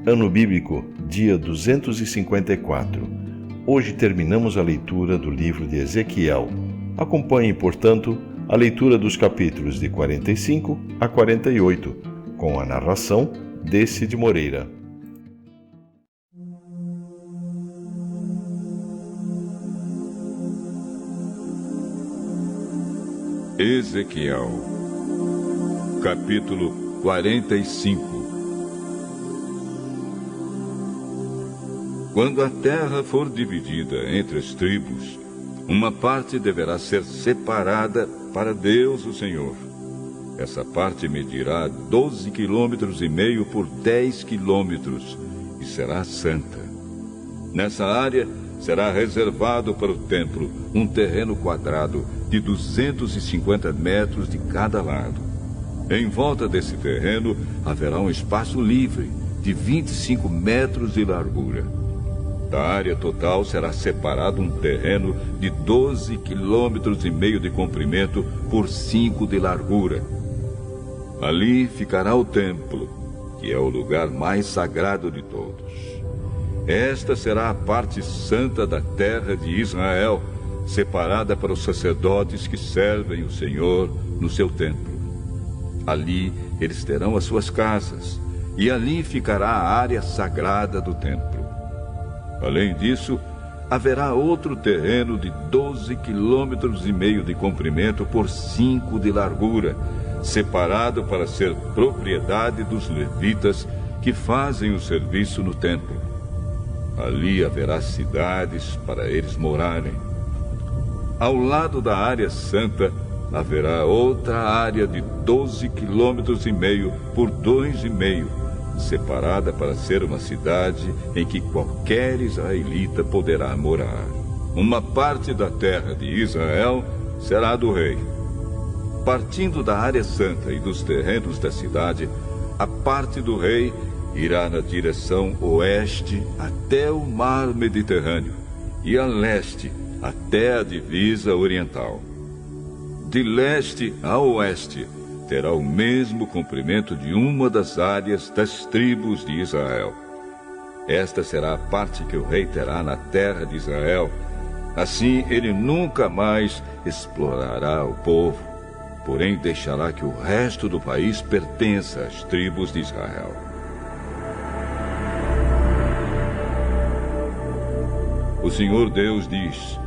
Ano Bíblico, dia 254. Hoje terminamos a leitura do livro de Ezequiel. Acompanhe, portanto, a leitura dos capítulos de 45 a 48, com a narração de Cid Moreira. Ezequiel, capítulo 45. Quando a terra for dividida entre as tribos, uma parte deverá ser separada para Deus, o Senhor. Essa parte medirá 12,5 km por 10 km e será santa. Nessa área será reservado para o templo um terreno quadrado de 250 metros de cada lado. Em volta desse terreno haverá um espaço livre de 25 metros de largura. Da área total será separado um terreno de 12,5 km de comprimento por 5 de largura. Ali ficará o templo, que é o lugar mais sagrado de todos. Esta será a parte santa da terra de Israel, separada para os sacerdotes que servem o Senhor no seu templo. Ali eles terão as suas casas, e ali ficará a área sagrada do templo. Além disso, haverá outro terreno de 12,5 km de comprimento por 5 de largura, separado para ser propriedade dos levitas que fazem o serviço no templo. Ali haverá cidades para eles morarem. Ao lado da área santa, haverá outra área de 12,5 km por 2,5, separada para ser uma cidade em que qualquer israelita poderá morar. Uma parte da terra de Israel será do rei. Partindo da área santa e dos terrenos da cidade, a parte do rei irá na direção oeste até o mar Mediterrâneo e a leste até a divisa oriental. De leste a oeste terá o mesmo comprimento de uma das áreas das tribos de Israel. Esta será a parte que o rei terá na terra de Israel. Assim, ele nunca mais explorará o povo, porém deixará que o resto do país pertença às tribos de Israel. O Senhor Deus diz: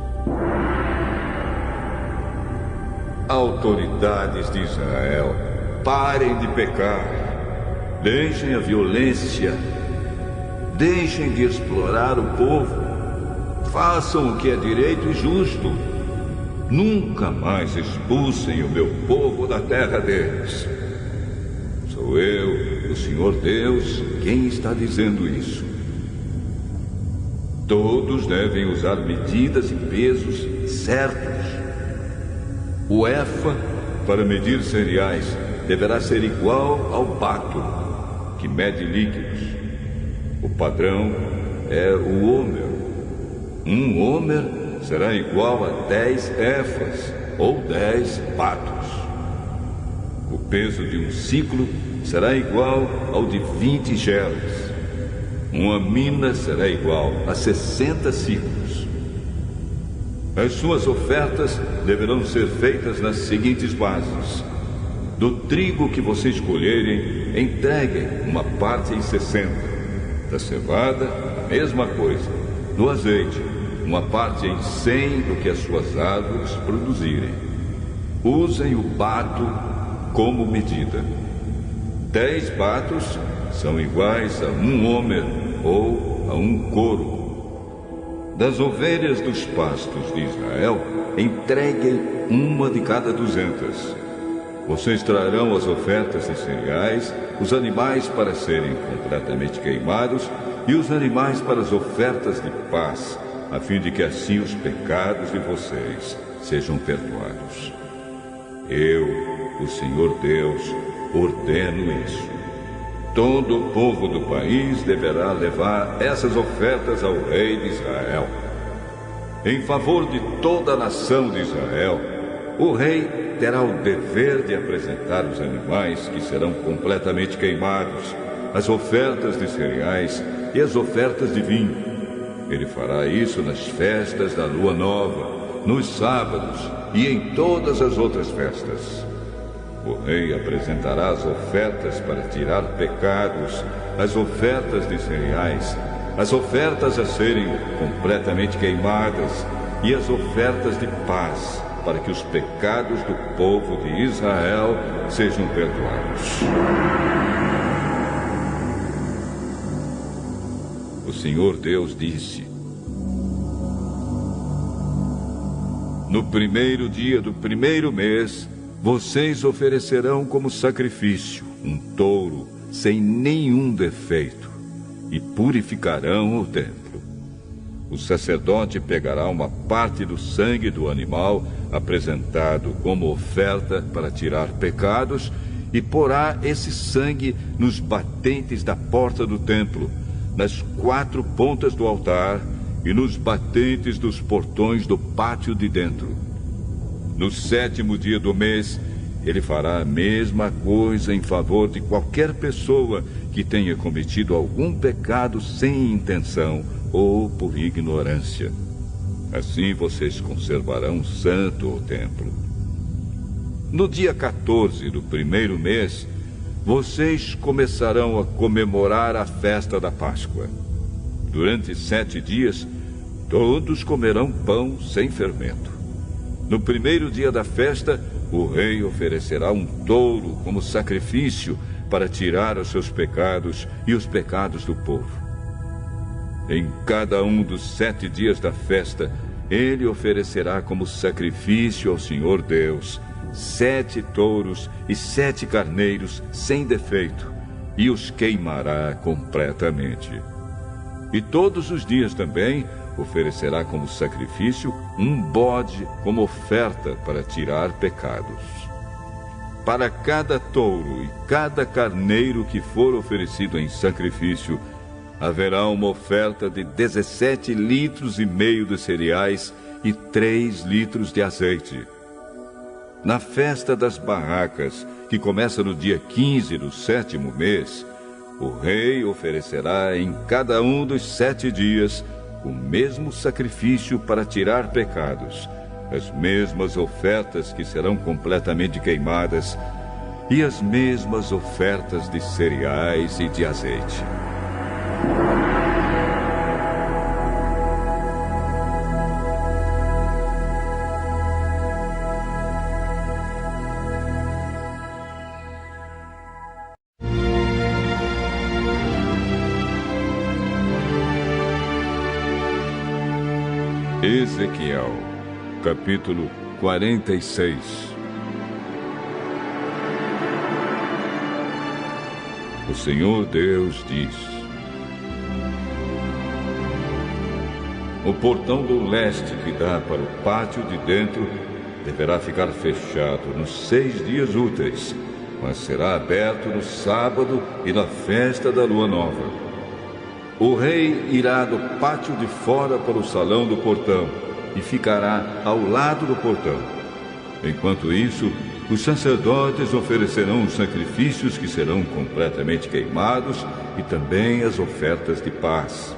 autoridades de Israel, parem de pecar, deixem a violência, deixem de explorar o povo, façam o que é direito e justo. Nunca mais expulsem o meu povo da terra deles. Sou eu, o Senhor Deus, quem está dizendo isso. Todos devem usar medidas e pesos certos. O efa, para medir cereais, deverá ser igual ao bato, que mede líquidos. O padrão é o homer. Um homer será igual a 10 efas, ou 10 batos. O peso de um ciclo será igual ao de 20 gelas. Uma mina será igual a 60 ciclos. As suas ofertas deverão ser feitas nas seguintes bases. Do trigo que você escolherem, entreguem uma parte em 60. Da cevada, a mesma coisa. Do azeite, uma parte em 100 do que as suas árvores produzirem. Usem o bato como medida. 10 batos são iguais a um homer ou a um coro. Das ovelhas dos pastos de Israel, entreguem uma de cada 200. Vocês trarão as ofertas de cereais, os animais para serem completamente queimados e os animais para as ofertas de paz, a fim de que assim os pecados de vocês sejam perdoados. Eu, o Senhor Deus, ordeno isso. Todo o povo do país deverá levar essas ofertas ao rei de Israel. Em favor de toda a nação de Israel, o rei terá o dever de apresentar os animais que serão completamente queimados, as ofertas de cereais e as ofertas de vinho. Ele fará isso nas festas da lua nova, nos sábados e em todas as outras festas. O rei apresentará as ofertas para tirar pecados, as ofertas de cereais, as ofertas a serem completamente queimadas e as ofertas de paz, para que os pecados do povo de Israel sejam perdoados. O Senhor Deus disse: no primeiro dia do primeiro mês, vocês oferecerão como sacrifício um touro sem nenhum defeito e purificarão o templo. O sacerdote pegará uma parte do sangue do animal apresentado como oferta para tirar pecados e porá esse sangue nos batentes da porta do templo, nas 4 pontas do altar e nos batentes dos portões do pátio de dentro. No 7º dia do mês, ele fará a mesma coisa em favor de qualquer pessoa que tenha cometido algum pecado sem intenção ou por ignorância. Assim vocês conservarão santo o templo. No dia 14 do primeiro mês, vocês começarão a comemorar a festa da Páscoa. Durante 7 dias, todos comerão pão sem fermento. No primeiro dia da festa, o rei oferecerá um touro como sacrifício para tirar os seus pecados e os pecados do povo. Em cada um dos 7 dias da festa, ele oferecerá como sacrifício ao Senhor Deus 7 touros e 7 carneiros sem defeito, e os queimará completamente. E todos os dias também oferecerá como sacrifício um bode como oferta para tirar pecados. Para cada touro e cada carneiro que for oferecido em sacrifício, haverá uma oferta de 17,5 litros de cereais e 3 litros de azeite. Na festa das barracas, que começa no dia 15 do 7º mês, o rei oferecerá em cada um dos 7 dias o mesmo sacrifício para tirar pecados, as mesmas ofertas que serão completamente queimadas e as mesmas ofertas de cereais e de azeite. Ezequiel, capítulo 46. O Senhor Deus diz: o portão do leste que dá para o pátio de dentro deverá ficar fechado nos 6 dias úteis, mas será aberto no sábado e na festa da lua nova. O rei irá do pátio de fora para o salão do portão e ficará ao lado do portão. Enquanto isso, os sacerdotes oferecerão os sacrifícios que serão completamente queimados e também as ofertas de paz.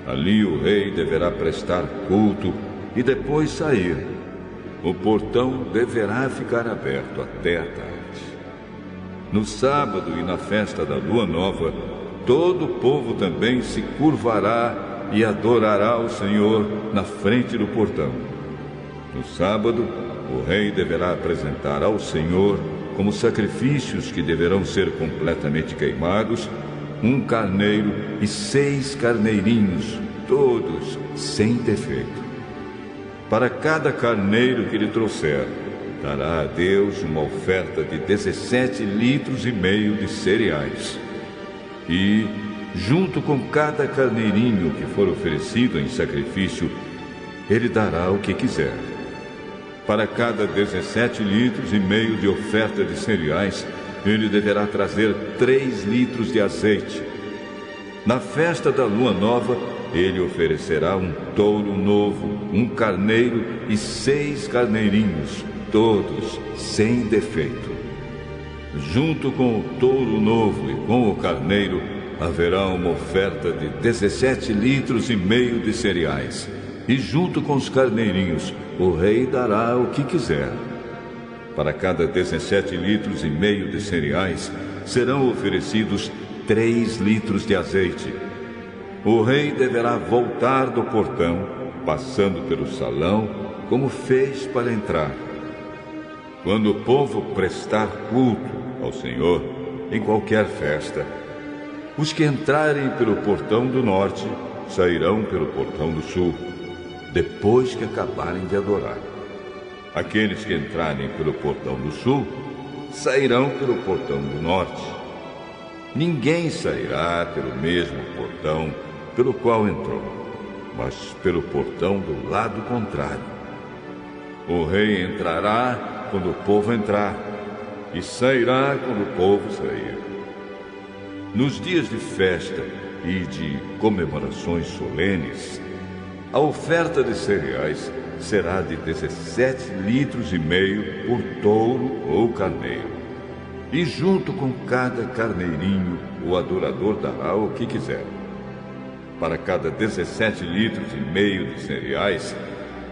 Ali o rei deverá prestar culto e depois sair. O portão deverá ficar aberto até a tarde. No sábado e na festa da lua nova, todo o povo também se curvará e adorará o Senhor na frente do portão. No sábado, o rei deverá apresentar ao Senhor, como sacrifícios que deverão ser completamente queimados, um carneiro e 6 carneirinhos, todos sem defeito. Para cada carneiro que lhe trouxer, dará a Deus uma oferta de 17,5 litros de cereais. E, junto com cada carneirinho que for oferecido em sacrifício, ele dará o que quiser. Para cada 17,5 litros de oferta de cereais, ele deverá trazer 3 litros de azeite. Na festa da lua nova, ele oferecerá um touro novo, um carneiro e 6 carneirinhos, todos sem defeito. Junto com o touro novo e com o carneiro, haverá uma oferta de 17 litros e meio de cereais. E junto com os carneirinhos, o rei dará o que quiser. Para cada 17 litros e meio de cereais, serão oferecidos 3 litros de azeite. O rei deverá voltar do portão, passando pelo salão, como fez para entrar. Quando o povo prestar culto ao Senhor, em qualquer festa, os que entrarem pelo portão do norte sairão pelo portão do sul, depois que acabarem de adorar. Aqueles que entrarem pelo portão do sul sairão pelo portão do norte. Ninguém sairá pelo mesmo portão pelo qual entrou, mas pelo portão do lado contrário. O rei entrará quando o povo entrar, e sairá quando o povo sair. Nos dias de festa e de comemorações solenes, a oferta de cereais será de 17 litros e meio por touro ou carneiro. E junto com cada carneirinho, o adorador dará o que quiser. Para cada 17 litros e meio de cereais,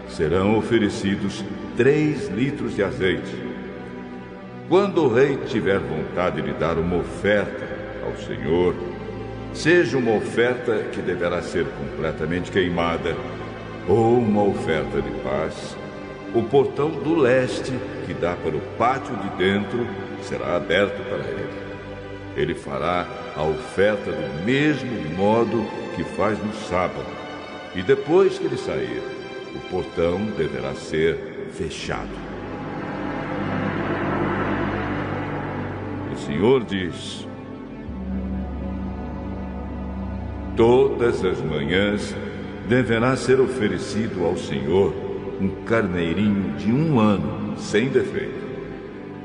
serão oferecidos 3 litros de azeite. Quando o rei tiver vontade de dar uma oferta ao Senhor, seja uma oferta que deverá ser completamente queimada, ou uma oferta de paz, o portão do leste, que dá para o pátio de dentro, será aberto para ele. Ele fará a oferta do mesmo modo que faz no sábado, e depois que ele sair, o portão deverá ser fechado. O Senhor diz: todas as manhãs deverá ser oferecido ao Senhor um carneirinho de 1 ano, sem defeito.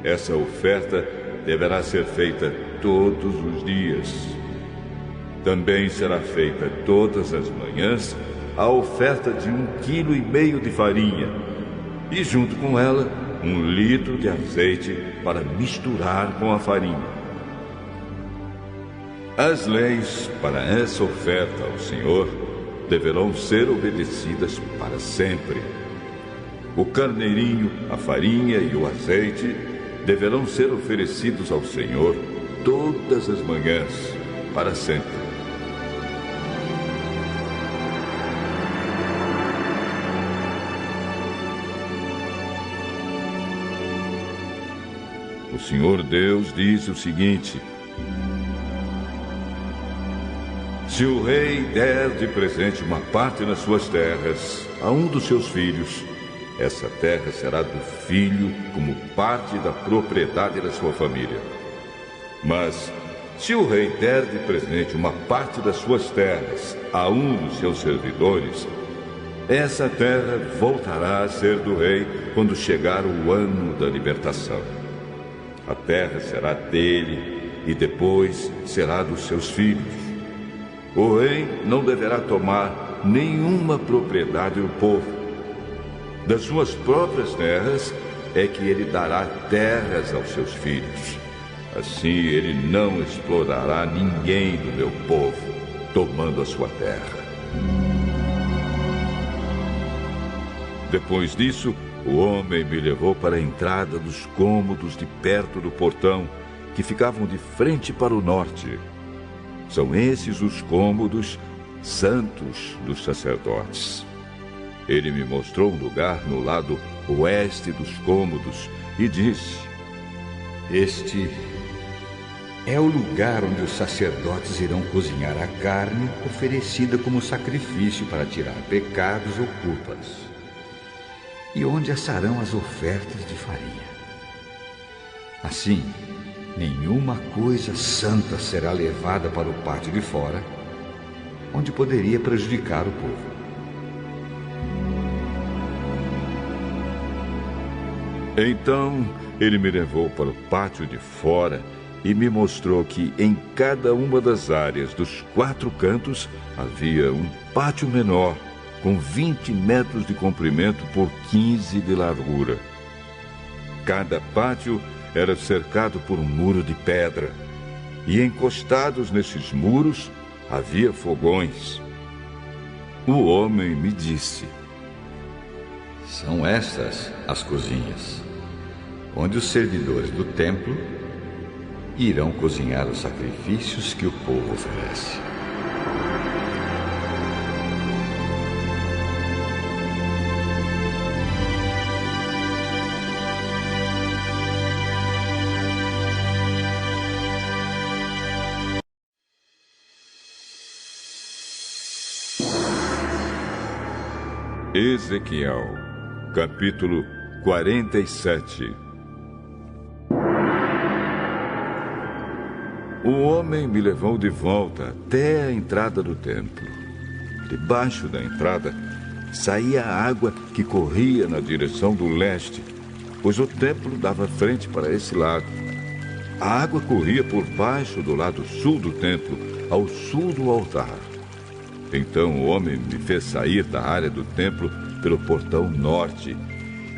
Essa oferta deverá ser feita todos os dias. Também será feita todas as manhãs a oferta de 1,5 kg de farinha, e junto com ela 1 litro de azeite para misturar com a farinha. As leis para essa oferta ao Senhor deverão ser obedecidas para sempre. O carneirinho, a farinha e o azeite deverão ser oferecidos ao Senhor todas as manhãs, para sempre. O Senhor Deus diz o seguinte: se o rei der de presente uma parte das suas terras a um dos seus filhos, essa terra será do filho como parte da propriedade da sua família. Mas, se o rei der de presente uma parte das suas terras a um dos seus servidores, essa terra voltará a ser do rei quando chegar o ano da libertação. A terra será dele e depois será dos seus filhos. O rei não deverá tomar nenhuma propriedade do povo. Das suas próprias terras é que ele dará terras aos seus filhos. Assim ele não explorará ninguém do meu povo, tomando a sua terra. Depois disso, o homem me levou para a entrada dos cômodos de perto do portão, que ficavam de frente para o norte. São esses os cômodos santos dos sacerdotes. Ele me mostrou um lugar no lado oeste dos cômodos e disse: este é o lugar onde os sacerdotes irão cozinhar a carne oferecida como sacrifício para tirar pecados ou culpas, e onde assarão as ofertas de farinha. Assim, nenhuma coisa santa será levada para o pátio de fora, onde poderia prejudicar o povo. Então ele me levou para o pátio de fora e me mostrou que em cada uma das áreas dos 4 cantos havia um pátio menor, com 20 metros de comprimento por 15 de largura. Cada pátio era cercado por um muro de pedra, e encostados nesses muros havia fogões. O homem me disse: são estas as cozinhas, onde os servidores do templo irão cozinhar os sacrifícios que o povo oferece. Ezequiel, capítulo 47. O homem me levou de volta até a entrada do templo. Debaixo da entrada saía a água que corria na direção do leste, pois o templo dava frente para esse lado. A água corria por baixo do lado sul do templo, ao sul do altar. Então o homem me fez sair da área do templo pelo portão norte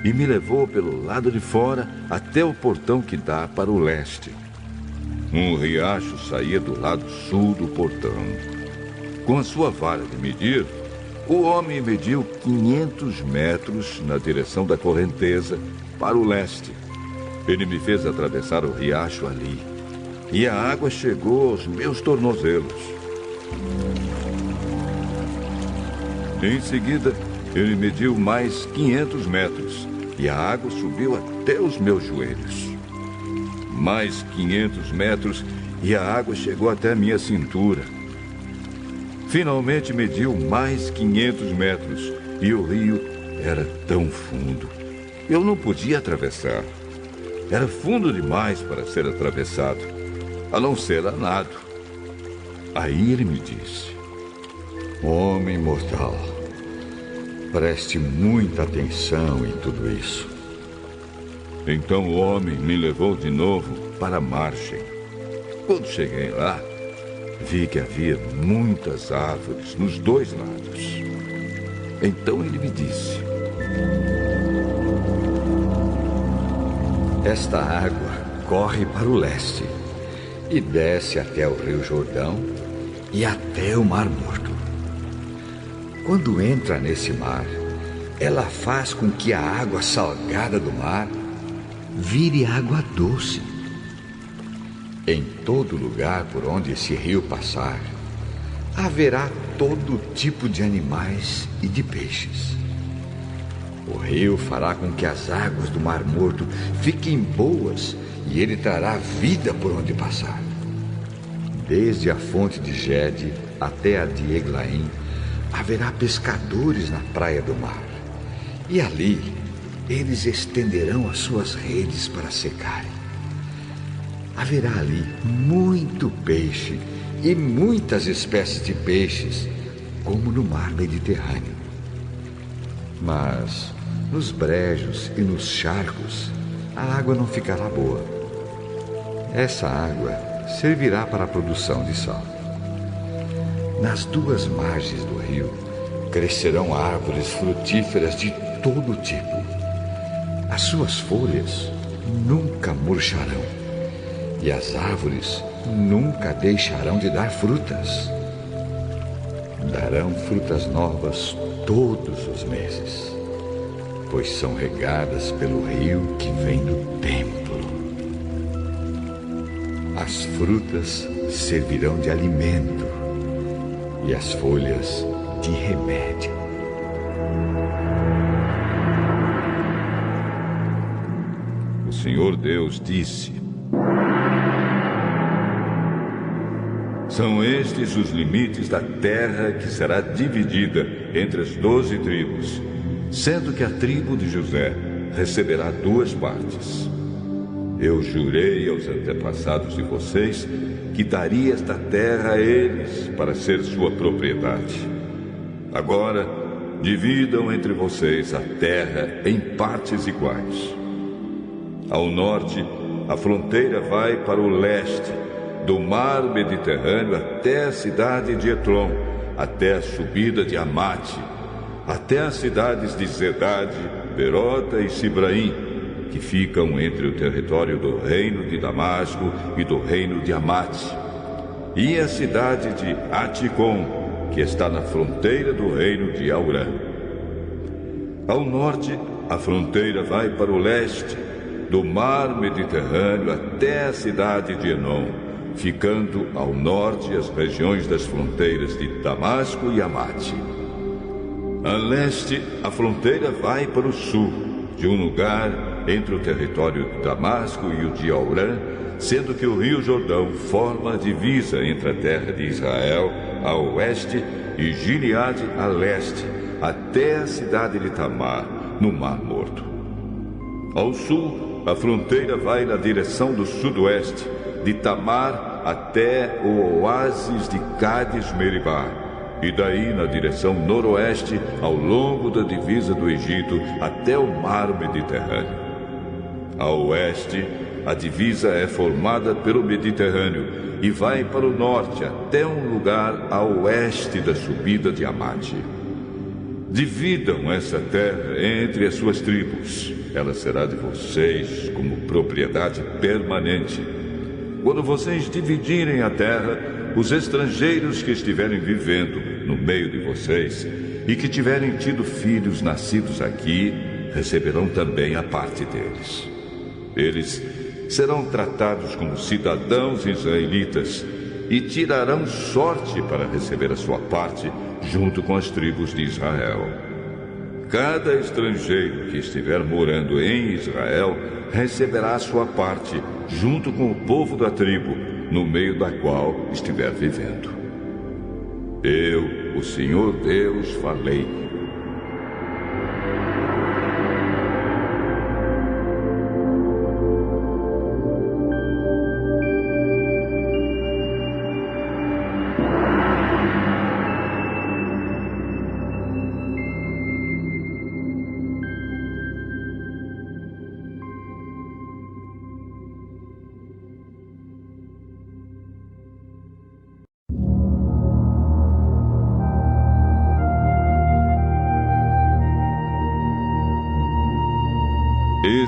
e me levou pelo lado de fora até o portão que dá para o leste. Um riacho saía do lado sul do portão. Com a sua vara de medir, o homem mediu 500 metros na direção da correnteza para o leste. Ele me fez atravessar o riacho ali, e a água chegou aos meus tornozelos. Em seguida, ele mediu mais 500 metros e a água subiu até os meus joelhos. Mais 500 metros e a água chegou até a minha cintura. Finalmente mediu mais 500 metros e o rio era tão fundo. Eu não podia atravessar. Era fundo demais para ser atravessado, a não ser a nado. Aí ele me disse: homem mortal, preste muita atenção em tudo isso. Então o homem me levou de novo para a margem. Quando cheguei lá, vi que havia muitas árvores nos dois lados. Então ele me disse: esta água corre para o leste e desce até o Rio Jordão e até o Mar Morto. Quando entra nesse mar, ela faz com que a água salgada do mar vire água doce. Em todo lugar por onde esse rio passar, haverá todo tipo de animais e de peixes. O rio fará com que as águas do Mar Morto fiquem boas e ele trará vida por onde passar. Desde a fonte de Gede até a de Eglaim, haverá pescadores na praia do mar, e ali eles estenderão as suas redes para secarem. Haverá ali muito peixe e muitas espécies de peixes, como no mar Mediterrâneo. Mas nos brejos e nos charcos a água não ficará boa. Essa água servirá para a produção de sal. Nas duas margens do rio crescerão árvores frutíferas de todo tipo. As suas folhas nunca murcharão e as árvores nunca deixarão de dar frutas. Darão frutas novas todos os meses, pois são regadas pelo rio que vem do templo. As frutas servirão de alimento e as folhas de remédio. O Senhor Deus disse: são estes os limites da terra que será dividida entre as 12 tribos, sendo que a tribo de José receberá 2 partes. Eu jurei aos antepassados de vocês que daria esta terra a eles para ser sua propriedade. Agora, dividam entre vocês a terra em partes iguais. Ao norte, a fronteira vai para o leste, do mar Mediterrâneo até a cidade de Etlon, até a subida de Amate, até as cidades de Zedade, Berota e Sibraim, que ficam entre o território do reino de Damasco e do reino de Amate, e a cidade de Aticom, que está na fronteira do reino de Aurã. Ao norte, a fronteira vai para o leste, do mar Mediterrâneo até a cidade de Enom, ficando ao norte as regiões das fronteiras de Damasco e Amate. A leste, a fronteira vai para o sul, de um lugar entre o território de Damasco e o de Aurã, sendo que o rio Jordão forma a divisa entre a terra de Israel a oeste e Gileade a leste, até a cidade de Tamar, no Mar Morto. Ao sul, a fronteira vai na direção do sudoeste, de Tamar até o oásis de Cádiz-Meribá, e daí na direção noroeste, ao longo da divisa do Egito, até o mar Mediterrâneo. A oeste, a divisa é formada pelo Mediterrâneo e vai para o norte até um lugar a oeste da subida de Amate. Dividam essa terra entre as suas tribos. Ela será de vocês como propriedade permanente. Quando vocês dividirem a terra, os estrangeiros que estiverem vivendo no meio de vocês e que tiverem tido filhos nascidos aqui, receberão também a parte deles. Eles serão tratados como cidadãos israelitas e tirarão sorte para receber a sua parte junto com as tribos de Israel. Cada estrangeiro que estiver morando em Israel receberá a sua parte junto com o povo da tribo, no meio da qual estiver vivendo. Eu, o Senhor Deus, falei.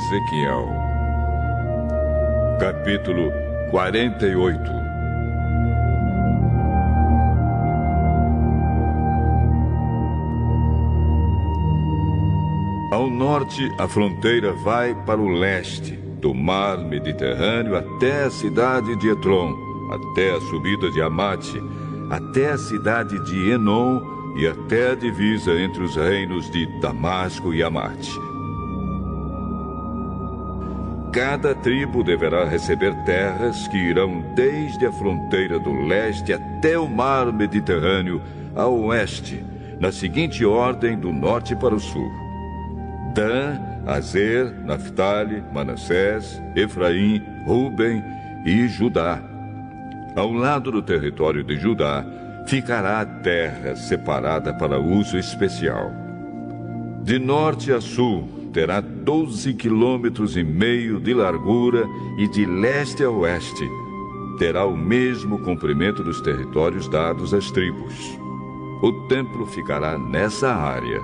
Ezequiel, capítulo 48. Ao norte, a fronteira vai para o leste, do mar Mediterrâneo até a cidade de Etron, até a subida de Amate, até a cidade de Enom e até a divisa entre os reinos de Damasco e Amate. Cada tribo deverá receber terras que irão desde a fronteira do leste até o mar Mediterrâneo a oeste, na seguinte ordem do norte para o sul: Dan, Azer, Naftali, Manassés, Efraim, Ruben e Judá. Ao lado do território de Judá ficará a terra separada para uso especial. De norte a sul terá 12,5 quilômetros de largura e de leste a oeste terá o mesmo comprimento dos territórios dados às tribos. O templo ficará nessa área.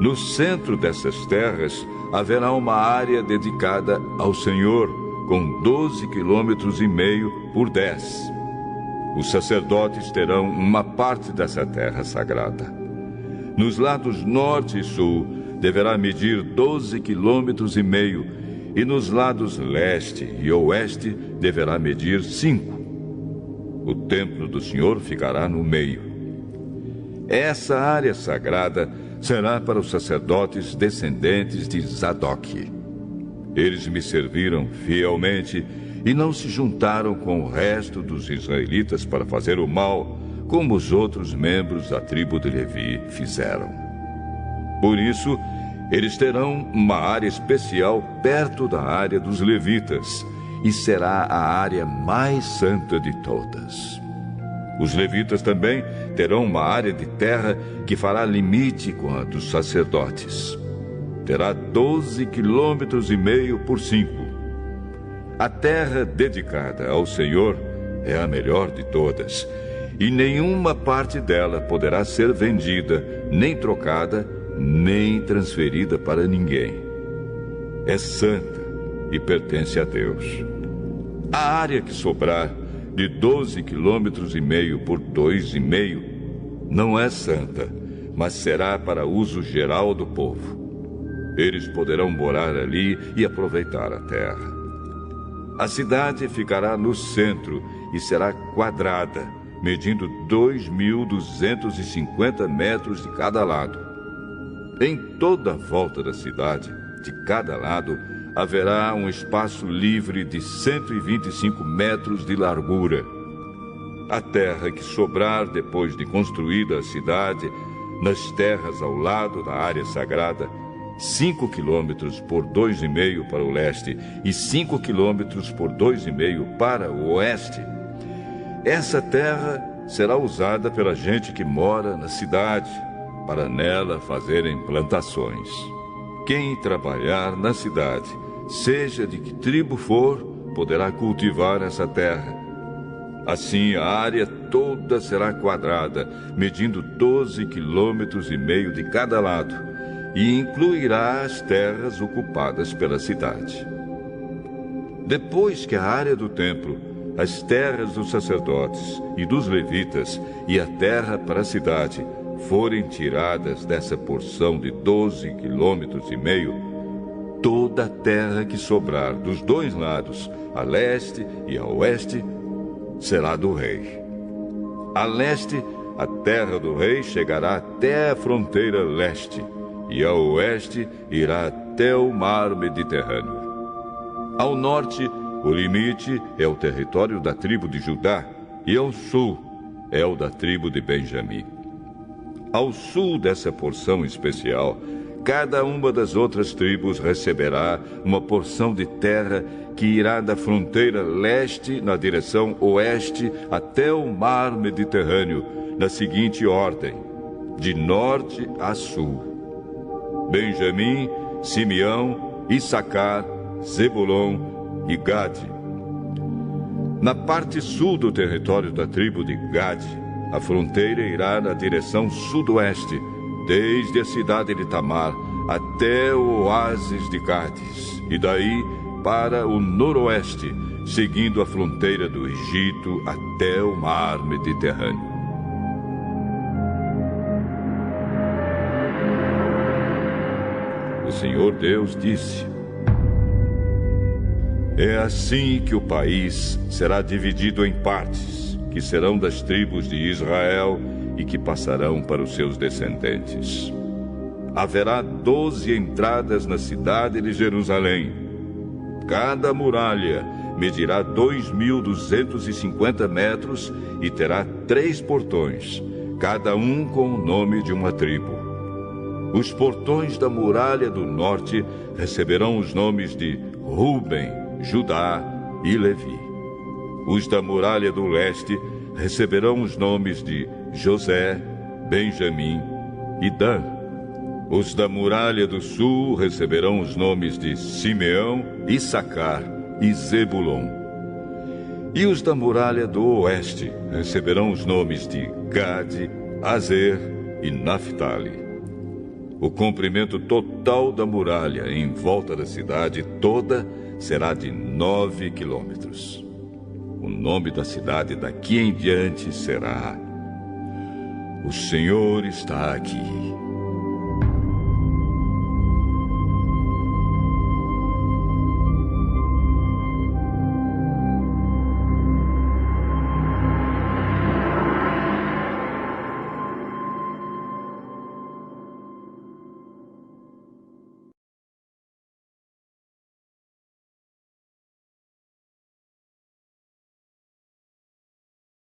No centro dessas terras haverá uma área dedicada ao Senhor, com 12,5 quilômetros por 10. Os sacerdotes terão uma parte dessa terra sagrada. Nos lados norte e sul deverá medir 12,5 quilômetros e nos lados leste e oeste deverá medir 5. O templo do Senhor ficará no meio. Essa área sagrada será para os sacerdotes descendentes de Zadok. Eles me serviram fielmente e não se juntaram com o resto dos israelitas para fazer o mal, como os outros membros da tribo de Levi fizeram. Por isso, eles terão uma área especial perto da área dos levitas, e será a área mais santa de todas. Os levitas também terão uma área de terra que fará limite com a dos sacerdotes. Terá 12,5 quilômetros por 5. A terra dedicada ao Senhor é a melhor de todas, e nenhuma parte dela poderá ser vendida, nem trocada, nem transferida para ninguém. é santa e pertence a Deus. A área que sobrar, de 12,5 km por 2,5, não é santa, mas será para uso geral do povo. Eles poderão morar ali e aproveitar a terra. A cidade ficará no centro e será quadrada, medindo 2.250 metros de cada lado. Em toda a volta da cidade, de cada lado, haverá um espaço livre de 125 metros de largura. A terra que sobrar depois de construída a cidade, nas terras ao lado da área sagrada, 5 quilômetros por 2,5 para o leste e 5 quilômetros por 2,5 para o oeste. Essa terra será usada pela gente que mora na cidade, para nela fazerem plantações. Quem trabalhar na cidade, seja de que tribo for, poderá cultivar essa terra. Assim, a área toda será quadrada, medindo 12,5 km de cada lado, e incluirá as terras ocupadas pela cidade. Depois que a área do templo, as terras dos sacerdotes e dos levitas e a terra para a cidade forem tiradas dessa porção de 12,5 km, toda a terra que sobrar dos dois lados, a leste e a oeste, será do rei. A leste, a terra do rei chegará até a fronteira leste, e a oeste irá até o mar Mediterrâneo. Ao norte, o limite é o território da tribo de Judá, e ao sul é o da tribo de Benjamim. Ao sul dessa porção especial, cada uma das outras tribos receberá uma porção de terra que irá da fronteira leste na direção oeste até o mar Mediterrâneo, na seguinte ordem: de norte a sul. Benjamim, Simeão, Issacar, Zebulon e Gade. Na parte sul do território da tribo de Gade, a fronteira irá na direção sudoeste, desde a cidade de Tamar até o oásis de Cádiz, e daí para o noroeste, seguindo a fronteira do Egito até o mar Mediterrâneo. O Senhor Deus disse: é assim que o país será dividido em partes, que serão das tribos de Israel e que passarão para os seus descendentes. Haverá 12 entradas na cidade de Jerusalém. Cada muralha medirá 2.250 metros e terá 3 portões, cada um com o nome de uma tribo. Os portões da muralha do norte receberão os nomes de Ruben, Judá e Levi. Os da muralha do leste receberão os nomes de José, Benjamim e Dan. Os da muralha do sul receberão os nomes de Simeão, Issacar e Zebulon. E os da muralha do oeste receberão os nomes de Gade, Azer e Naphtali. O comprimento total da muralha em volta da cidade toda será de 9 quilômetros. O nome da cidade daqui em diante será: O Senhor está aqui.